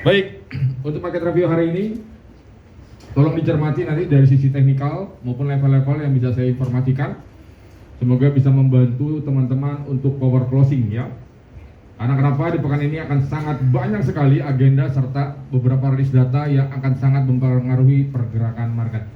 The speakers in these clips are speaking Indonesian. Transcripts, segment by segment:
Baik, untuk paket review hari ini tolong dicermati nanti dari sisi teknikal maupun level-level yang bisa saya informasikan. Semoga bisa membantu teman-teman untuk power closing ya. Karena kenapa di pekan ini akan sangat banyak sekali agenda serta beberapa rilis data yang akan sangat mempengaruhi pergerakan market.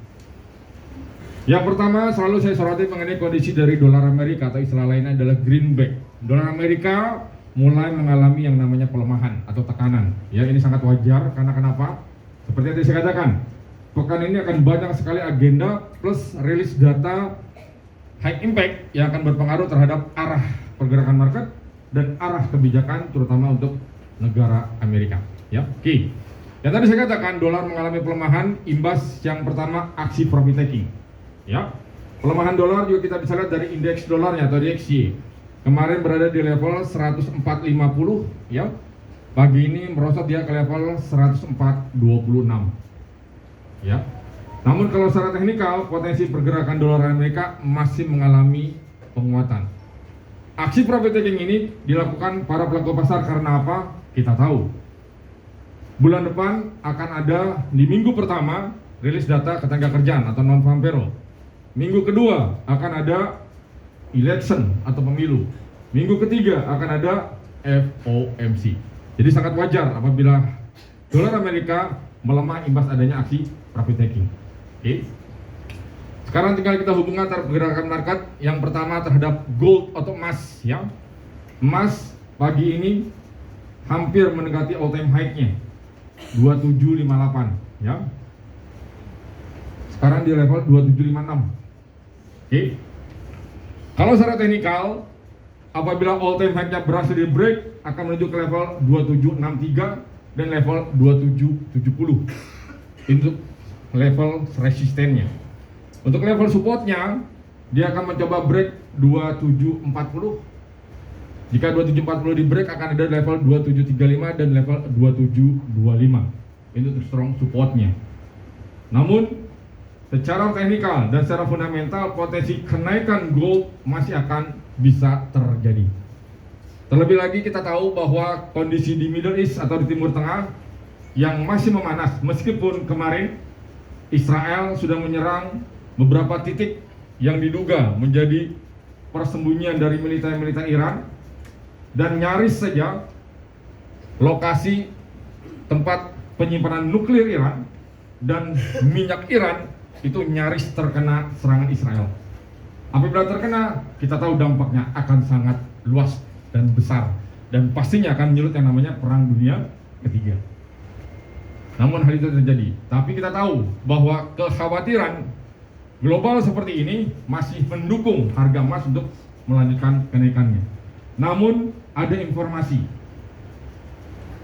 Yang pertama selalu saya soroti mengenai kondisi dari dolar Amerika atau istilah lainnya adalah greenback. Dolar Amerika mulai mengalami yang namanya pelemahan atau tekanan. Ya, ini sangat wajar karena kenapa? Seperti yang tadi saya katakan, pekan ini akan banyak sekali agenda plus rilis data high impact yang akan berpengaruh terhadap arah pergerakan market dan arah kebijakan terutama untuk negara Amerika. Ya, oke. Yang tadi saya katakan dolar mengalami pelemahan, imbas yang pertama aksi profit taking. Ya, pelemahan dolar juga kita bisa lihat dari indeks dolarnya atau DXY. Kemarin berada di level 104.50 ya. Pagi ini merosot dia ke level 104.26. Ya. Namun kalau secara teknikal potensi pergerakan dolar Amerika masih mengalami penguatan. Aksi profit taking ini dilakukan para pelaku pasar karena apa? Kita tahu. Bulan depan akan ada di minggu pertama rilis data ketenagakerjaan atau non-farm payroll. Minggu kedua akan ada election atau pemilu. Minggu ketiga akan ada FOMC. Jadi sangat wajar apabila dolar Amerika melemah imbas adanya aksi profit taking. Oke. Sekarang tinggal kita hubungkan antara pergerakan market yang pertama terhadap gold atau emas ya. Emas pagi ini hampir mendekati all time high-nya 2758 ya. Sekarang di level 2756. Oke. Kalau secara teknikal apabila all time high-nya berhasil di break akan menuju ke level 2763 dan level 2770 untuk level resistennya. Untuk level supportnya dia akan mencoba break 2740. Jika 2740 di break akan ada level 2735 dan level 2725. Ini untuk strong supportnya. Namun secara teknikal dan secara fundamental potensi kenaikan gold masih akan bisa terjadi. Terlebih lagi kita tahu bahwa kondisi di Middle East atau di Timur Tengah yang masih memanas meskipun kemarin Israel sudah menyerang beberapa titik yang diduga menjadi persembunyian dari militer-militer Iran dan nyaris saja lokasi tempat penyimpanan nuklir Iran dan minyak Iran itu nyaris terkena serangan Israel. Apabila terkena, kita tahu dampaknya akan sangat luas dan besar dan pastinya akan menyulut yang namanya Perang Dunia Ketiga. Namun hal itu terjadi, tapi kita tahu bahwa kekhawatiran global seperti ini masih mendukung harga emas untuk melanjutkan kenaikannya. Namun ada informasi,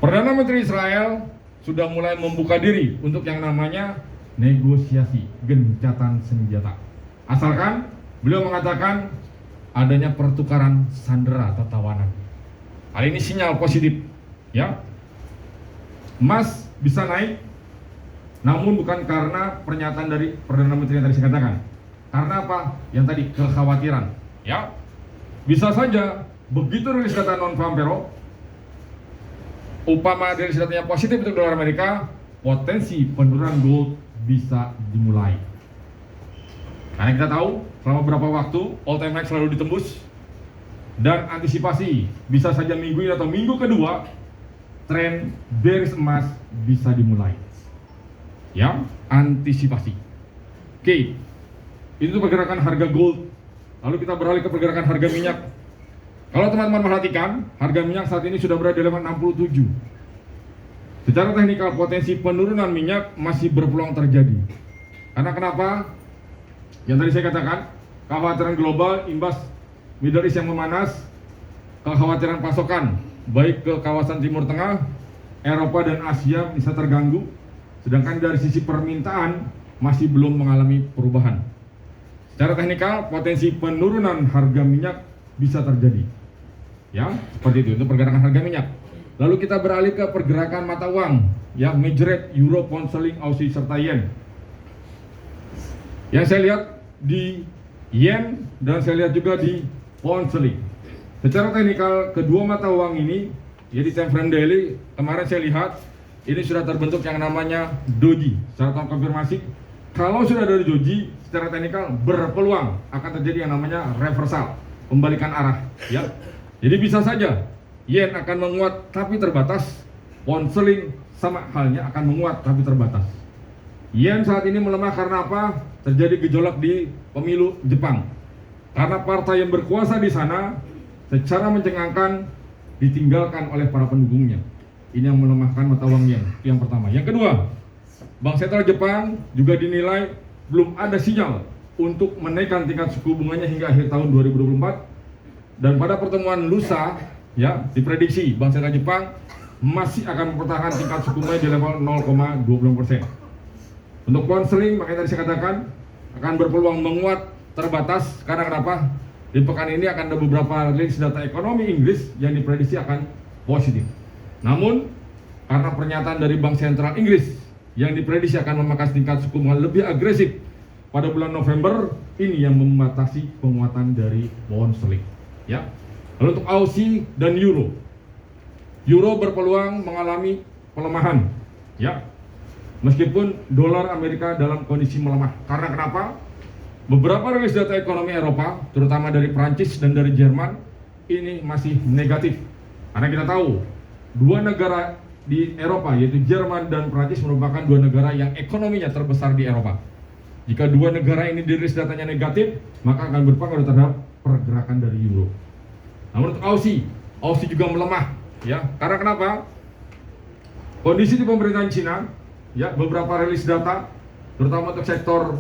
Perdana Menteri Israel sudah mulai membuka diri untuk yang namanya negosiasi gencatan senjata. Asalkan beliau mengatakan adanya pertukaran sandera atau tawanan. Hal ini sinyal positif, ya. Emas bisa naik, namun bukan karena pernyataan dari Perdana Menteri yang tadi saya katakan. Karena apa? Yang tadi kekhawatiran, ya. Bisa saja begitu rilis data non-farm payroll, upama rilis datanya positif untuk dolar Amerika, potensi penurunan gold bisa dimulai. Karena kita tahu selama beberapa waktu all time high selalu ditembus dan antisipasi bisa saja minggu ini atau minggu kedua tren bearish emas bisa dimulai. Ya, antisipasi. Oke, itu pergerakan harga gold. Lalu kita beralih ke pergerakan harga minyak. Kalau teman-teman perhatikan, harga minyak saat ini sudah berada di level 67. Secara teknikal potensi penurunan minyak masih berpeluang terjadi. Karena kenapa? Yang tadi saya katakan, kekhawatiran global imbas Middle East yang memanas, kekhawatiran pasokan baik ke kawasan Timur Tengah, Eropa dan Asia bisa terganggu. Sedangkan dari sisi permintaan masih belum mengalami perubahan. Secara teknikal potensi penurunan harga minyak bisa terjadi. Ya, seperti itu untuk pergerakan harga minyak. Lalu kita beralih ke pergerakan mata uang, ya, major rate, euro, pound sterling, Aussie serta yen. Yang saya lihat di yen dan saya lihat juga di pound sterling. Secara teknikal kedua mata uang ini Jadi time frame daily kemarin saya lihat ini sudah terbentuk yang namanya doji. Secara konfirmasi, kalau sudah ada doji secara teknikal berpeluang akan terjadi yang namanya reversal, pembalikan arah, ya. Jadi bisa saja yen akan menguat tapi terbatas, pound sterling sama halnya akan menguat tapi terbatas. Yen saat ini melemah karena apa? Terjadi gejolak di pemilu Jepang. Karena partai yang berkuasa di sana secara mencengangkan ditinggalkan oleh para pendukungnya. Ini yang melemahkan mata uang yen. Itu yang pertama. Yang kedua, Bank Sentral Jepang juga dinilai belum ada sinyal untuk menaikkan tingkat suku bunganya hingga akhir tahun 2024. Dan pada pertemuan lusa, ya, diprediksi Bank Sentral Jepang masih akan mempertahankan tingkat suku bunga di level 0,20%. Untuk pound sterling, makanya tadi saya katakan akan berpeluang menguat terbatas. Karena kenapa? Di pekan ini akan ada beberapa rilis data ekonomi Inggris yang diprediksi akan positif. Namun, karena pernyataan dari Bank Sentral Inggris yang diprediksi akan memangkas tingkat suku bunga lebih agresif pada bulan November, ini yang membatasi penguatan dari pound sterling. Ya. Lalu untuk Aussie dan Euro, Euro berpeluang mengalami pelemahan. Ya. Meskipun dolar Amerika dalam kondisi melemah. Karena kenapa? Beberapa rilis data ekonomi Eropa, terutama dari Prancis dan dari Jerman, ini masih negatif. Karena kita tahu, dua negara di Eropa, yaitu Jerman dan Prancis, merupakan dua negara yang ekonominya terbesar di Eropa. Jika dua negara ini dirilis datanya negatif, maka akan berpengaruh terhadap pergerakan dari euro. Namun untuk Aussie, Aussie juga melemah. Ya, karena kenapa? Kondisi di pemerintahan Cina, ya, beberapa rilis data, terutama untuk sektor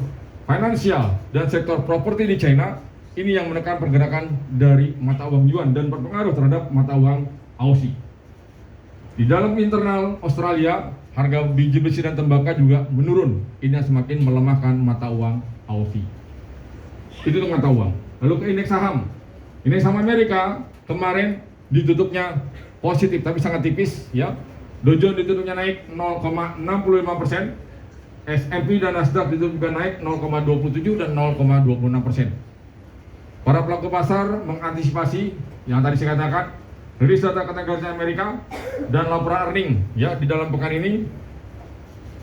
finansial dan sektor properti di China, ini yang menekan pergerakan dari mata uang yuan dan berpengaruh terhadap mata uang Aussie. Di dalam internal Australia, harga biji besi dan tembaga juga menurun. Ini yang semakin melemahkan mata uang Aussie. Itu untuk mata uang. Lalu ke indeks saham. Indeks saham Amerika kemarin ditutupnya positif tapi sangat tipis, ya. Dow Jones ditutupnya naik 0,65%. S&P dan Nasdaq itu juga naik 0,27 dan 0,26%. Para pelaku pasar mengantisipasi yang tadi saya katakan, rilis data kategori Amerika dan laporan earning, ya, di dalam pekan ini.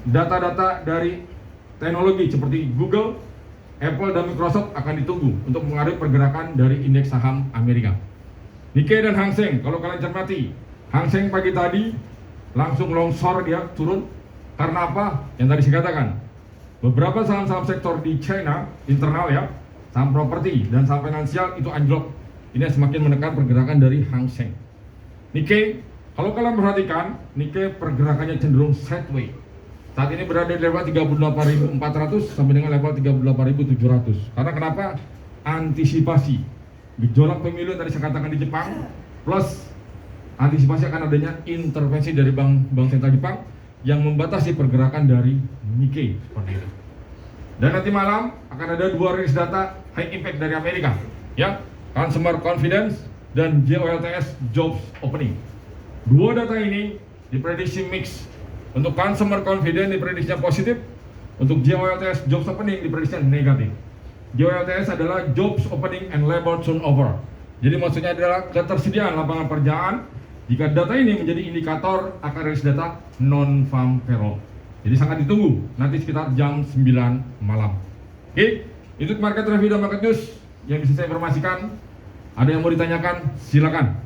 Data-data dari teknologi seperti Google, Apple dan Microsoft akan ditunggu untuk mengaruhi pergerakan dari indeks saham Amerika. Nikkei dan Hang Seng, kalau kalian cermati, Hang Seng pagi tadi langsung longsor, dia turun. Karena apa? Yang tadi saya katakan, beberapa saham-saham sektor di China internal, ya, saham properti dan saham finansial itu anjlok. Ini semakin menekan pergerakan dari Hang Seng. Nikkei, kalau kalian perhatikan, Nikkei pergerakannya cenderung sideways. Saat ini berada di level 38.400 sampai dengan level 38.700. Karena kenapa? Antisipasi gejolak pemilu yang tadi saya katakan di Jepang, plus antisipasi akan adanya intervensi dari Bank Sentral Jepang yang membatasi pergerakan dari Nikkei seperti itu. Dan nanti malam akan ada dua rilis data high impact dari Amerika, ya, Consumer Confidence dan JOLTS Jobs Opening. Dua data ini diprediksi mix. Untuk Consumer Confidence diprediksinya positif, untuk JOLTS Jobs Opening diprediksinya negatif. JOLTS adalah Jobs Opening and Labor Turnover. Jadi maksudnya adalah ketersediaan lapangan pekerjaan. Jika data ini menjadi indikator akan rilis data non-farm payroll. Jadi sangat ditunggu nanti sekitar jam 9 malam. Oke, itu market review dan market news yang bisa saya informasikan. Ada yang mau ditanyakan? Silakan.